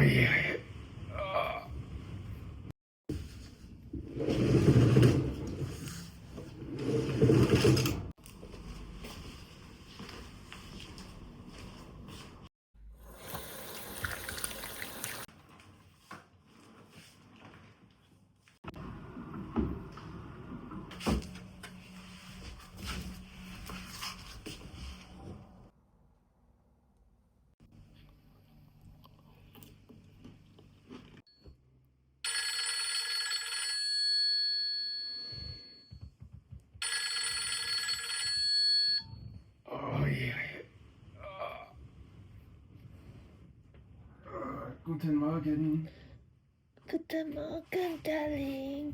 iya. Oh iya. Guten Morgen. Guten Morgen, darling.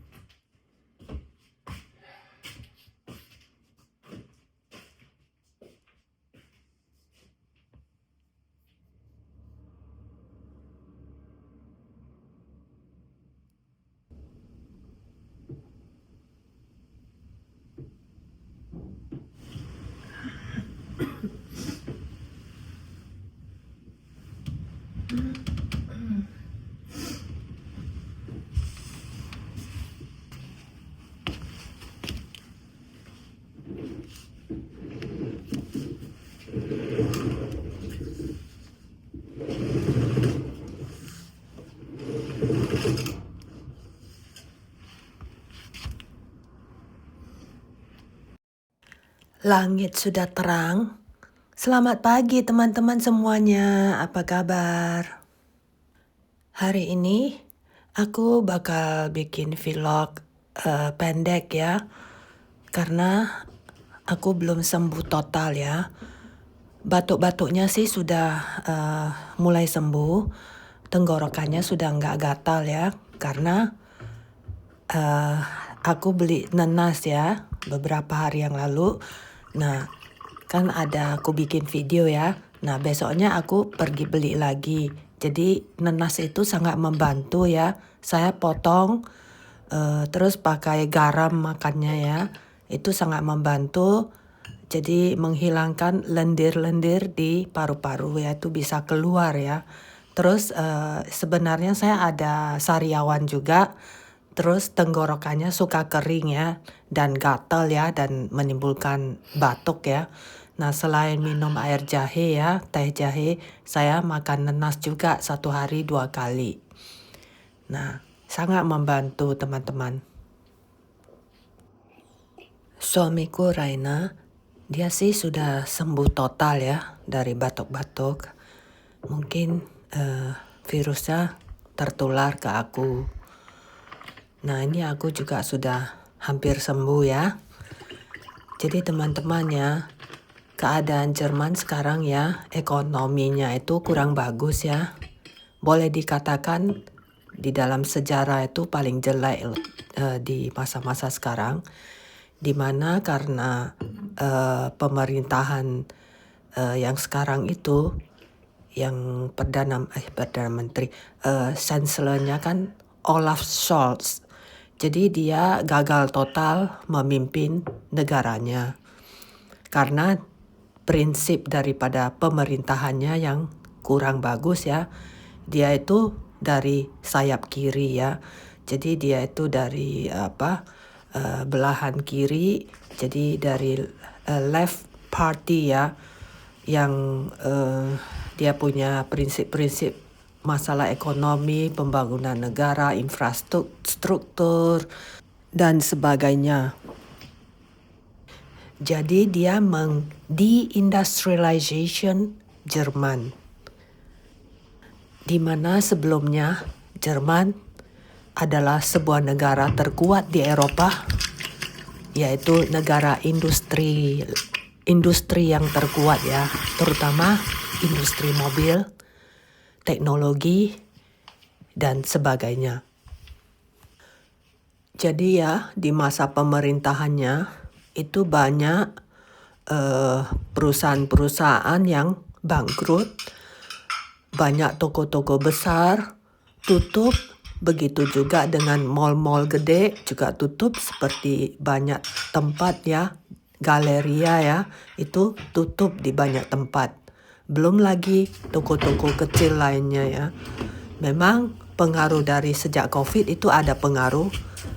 Langit sudah terang. Selamat pagi teman-teman semuanya. Apa kabar? Hari ini aku bakal bikin vlog pendek ya. Karena aku belum sembuh total ya. Batuk-batuknya sih sudah mulai sembuh. Tenggorokannya sudah nggak gatal ya. Karena aku beli nanas ya beberapa hari yang lalu. Nah, kan aku bikin video ya. Nah, besoknya aku pergi beli lagi. Jadi nanas itu sangat membantu ya. Saya potong terus pakai garam makannya ya. Itu sangat membantu. Jadi menghilangkan lendir-lendir di paru-paru ya, itu bisa keluar ya. Terus sebenarnya saya ada sariawan juga. Terus tenggorokannya suka kering ya dan gatal ya dan menimbulkan batuk ya. Nah, selain minum air jahe ya, teh jahe, saya makan nanas juga 1 hari 2 kali. Nah, sangat membantu teman-teman. Suamiku Raina, dia sih sudah sembuh total ya dari batuk-batuk. Mungkin virusnya tertular ke aku. Nah, ini aku juga sudah hampir sembuh ya. Jadi teman-teman ya, keadaan Jerman sekarang ya, ekonominya itu kurang bagus ya. Boleh dikatakan di dalam sejarah itu paling jelek di masa-masa sekarang. Dimana karena pemerintahan yang sekarang itu, yang Perdana Menteri, Chancellernya kan Olaf Scholz. Jadi dia gagal total memimpin negaranya. Karena prinsip daripada pemerintahannya yang kurang bagus ya. Dia itu dari sayap kiri ya. Jadi dia itu dari belahan kiri. Jadi dari left party ya. Yang dia punya prinsip-prinsip masalah ekonomi, pembangunan negara, infrastruktur, dan sebagainya. Jadi dia deindustrialization Jerman. Di mana sebelumnya Jerman adalah sebuah negara terkuat di Eropa, yaitu negara industri yang terkuat ya, terutama industri mobil, teknologi, dan sebagainya. Jadi ya di masa pemerintahannya itu banyak perusahaan-perusahaan yang bangkrut, banyak toko-toko besar tutup, begitu juga dengan mall-mall gede juga tutup, seperti banyak tempat ya, galeria ya, itu tutup di banyak tempat. Belum lagi toko-toko kecil lainnya ya. memang pengaruh dari sejak COVID itu ada pengaruh,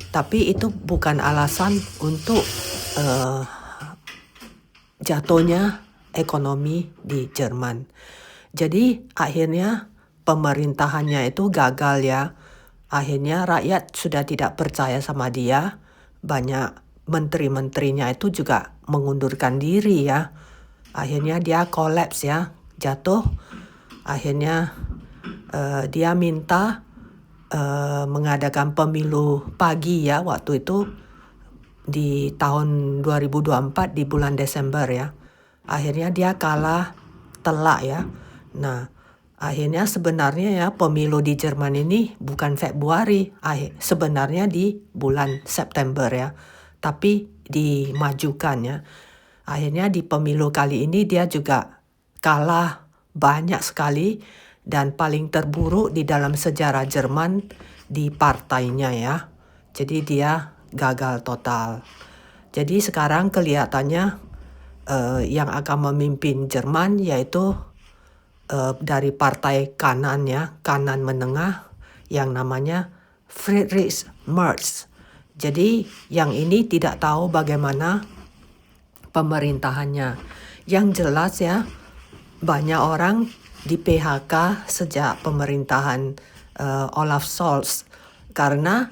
tapi itu bukan alasan untuk jatuhnya ekonomi di Jerman. Jadi akhirnya pemerintahannya itu gagal ya. Akhirnya rakyat sudah tidak percaya sama dia. Banyak menteri-menterinya itu juga mengundurkan diri ya. Akhirnya dia kolaps ya, jatuh. Akhirnya dia minta mengadakan pemilu pagi ya waktu itu di tahun 2024 di bulan Desember ya. Akhirnya dia kalah telak ya. Nah, akhirnya sebenarnya ya pemilu di Jerman ini bukan Februari, sebenarnya di bulan September ya. Tapi dimajukan ya. Akhirnya di pemilu kali ini dia juga kalah banyak sekali dan paling terburuk di dalam sejarah Jerman di partainya ya. Jadi dia gagal total. Jadi sekarang kelihatannya yang akan memimpin Jerman yaitu dari partai kanan ya, kanan menengah yang namanya Friedrich Merz. Jadi yang ini tidak tahu bagaimana pemerintahannya. Yang jelas ya, banyak orang di PHK sejak pemerintahan Olaf Scholz karena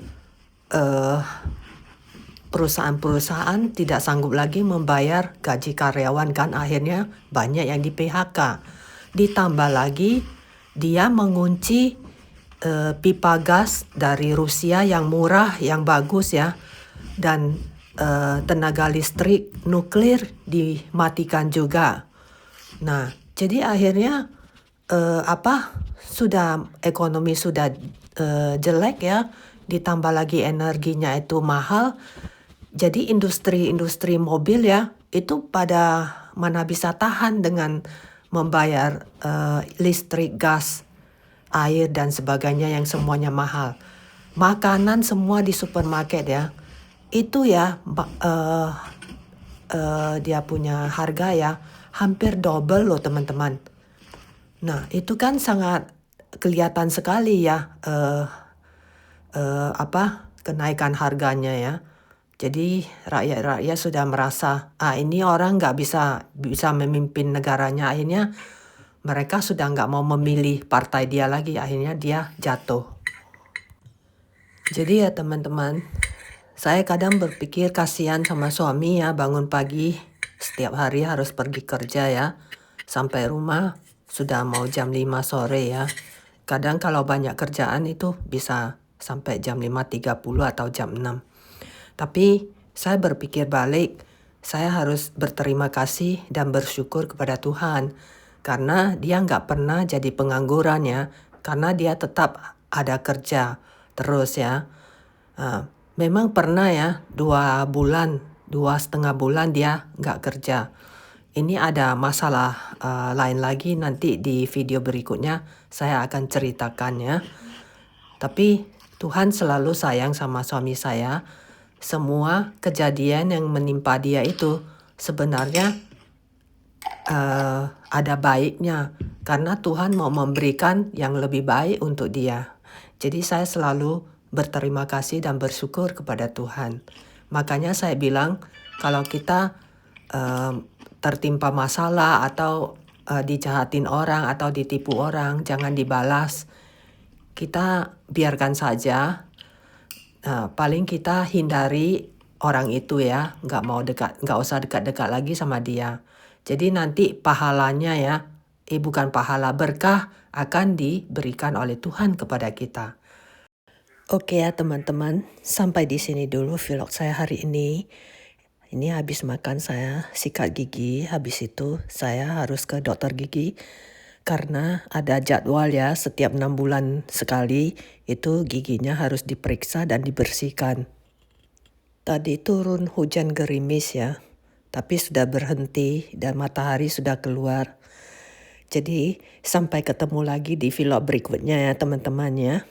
perusahaan-perusahaan tidak sanggup lagi membayar gaji karyawan kan, akhirnya banyak yang di PHK. Ditambah lagi dia mengunci pipa gas dari Rusia yang murah, yang bagus ya, dan tenaga listrik nuklir dimatikan juga. Nah, jadi akhirnya ekonomi sudah jelek ya, ditambah lagi energinya itu mahal. Jadi industri mobil ya itu pada mana bisa tahan dengan membayar listrik, gas, air dan sebagainya yang semuanya mahal. Makanan semua di supermarket ya, itu ya dia punya harga ya hampir double loh teman-teman. Nah itu kan sangat kelihatan sekali ya kenaikan harganya ya. Jadi rakyat sudah merasa ini orang nggak bisa memimpin negaranya. Akhirnya mereka sudah nggak mau memilih partai dia lagi. Akhirnya dia jatuh. Jadi ya teman-teman, saya kadang berpikir kasihan sama suami ya, bangun pagi setiap hari harus pergi kerja ya. Sampai rumah sudah mau jam 5 sore ya. Kadang kalau banyak kerjaan itu bisa sampai jam 5.30 atau jam 6. Tapi saya berpikir balik, saya harus berterima kasih dan bersyukur kepada Tuhan. Karena dia nggak pernah jadi pengangguran ya. Karena dia tetap ada kerja terus ya. Memang pernah ya 2,5 bulan dia nggak kerja. Ini ada masalah lain lagi, nanti di video berikutnya saya akan ceritakan ya. Tapi Tuhan selalu sayang sama suami saya. Semua kejadian yang menimpa dia itu sebenarnya ada baiknya. Karena Tuhan mau memberikan yang lebih baik untuk dia. Jadi saya selalu berterima kasih dan bersyukur kepada Tuhan. Makanya saya bilang kalau kita tertimpa masalah atau dijahatin orang atau ditipu orang, jangan dibalas. Kita biarkan saja. Paling kita hindari orang itu ya, nggak usah dekat-dekat lagi sama dia. Jadi nanti pahalanya ya, bukan pahala, berkah akan diberikan oleh Tuhan kepada kita. Oke ya teman-teman, sampai di sini dulu vlog saya hari ini. Ini habis makan saya sikat gigi, habis itu saya harus ke dokter gigi. Karena ada jadwal ya, setiap 6 bulan sekali itu giginya harus diperiksa dan dibersihkan. Tadi turun hujan gerimis ya, tapi sudah berhenti dan matahari sudah keluar. Jadi sampai ketemu lagi di vlog berikutnya ya teman-teman ya.